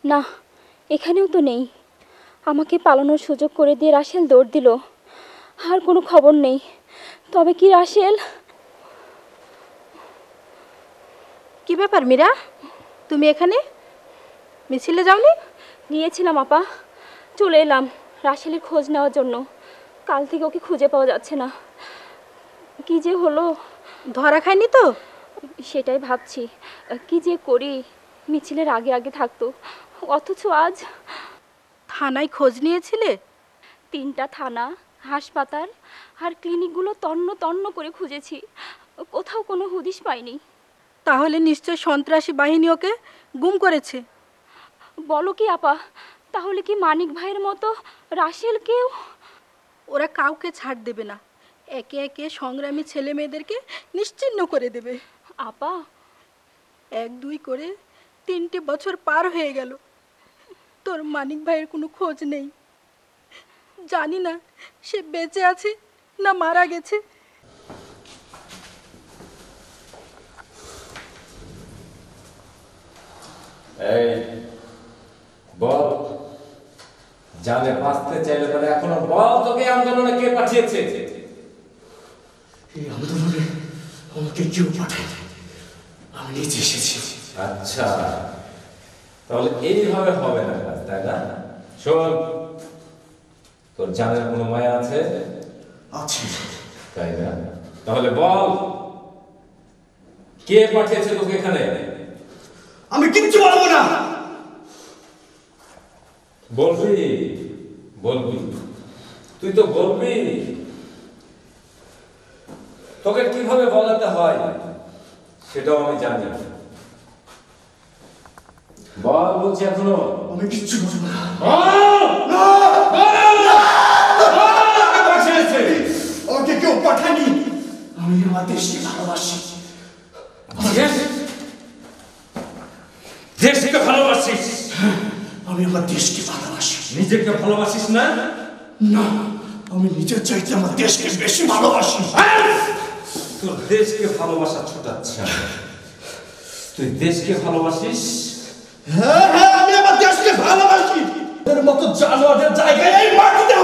না, এখানেও তো নেই। আমাকে পালানোর সুযোগ করে দিয়ে রাসেল দৌড় দিল, আর কোনো খবর নেই। তবে কি রাসেল? কি ব্যাপার মীরা, তুমি এখানে মিছিলে যাওনি? গিয়েছিলাম আপা, চলে এলাম রাসেলের খোঁজ নেওয়ার জন্য। কাল থেকে ওকে খুঁজে পাওয়া যাচ্ছে না। কি যে হলো, ধরা খায়নি তো? সেটাই ভাবছি, কি যে করি। মিছিলের আগে আগে থাকতো, অথচ আজ। থানায় খোঁজ নিয়েছিলে? 3টা থানা, হাসপাতাল আর ক্লিনিকগুলো তন্ন তন্ন করে খুঁজেছি, কোথাও কোনো হদিশ পাইনি। তাহলে নিশ্চয় সন্ত্রাসী বাহিনী ওকে গুম করেছে। বলো কি আপা, তাহলে কি মানিক ভাইয়ের মতো রাসেলকেও? ওরা কাউকে ছাড় দেবে না, একে একে সংগ্রামী ছেলে মেয়েদেরকে নিশ্চিহ্ন করে দেবে। আপা, 1-2 করে 3টে বছর পার হয়ে গেল, তোর মানিক ভাইয়ের কোনো খোঁজ নেই। জানি না সে বেঁচে আছে না মারা গেছে। এই বল, জানে বাঁচতে চাইলে তাহলে এখনো বল, তোকে আন্দোলনে কে পাঠিয়েছে? এই আন্দোলনে আমাকে কেউ পাঠায়নি, আমি নিজে এসেছি। আচ্ছা, তাহলে এইভাবে হবে না কাজ, তাই না? শোন, তোর জানের কোনো মায়া আছে? আছে। তাই না? তাহলে বল, কে পাঠিয়েছে তোকে এখানে? আমি কিচ্ছু বলবো না। বলবি, বলবি, তুই তো বলবি। তোকে কিভাবে বলাতে হয় সেটাও আমি জানি। বল, বলছি এখনো। আমি কিচ্ছু বলবো না। আমাকে কেউ পাঠায়নি, আমি আমার দেশকে ভালোবাসি। দেশকে ভালোবাসিস? আমি আমার দেশকে ভালোবাসি। নিজেকে ভালোবাসিস না? না, আমি নিজের চাইতে আমার দেশকে বেশি ভালোবাসি। তোর দেশকে ভালোবাসা ছোটাচ্ছে। তুই দেশকে ভালোবাসিস? হ্যাঁ হ্যাঁ, আমি আমার দেশকে ভালোবাসি। এর মতো জানোয়ারের জায়গায় এই মাটিতে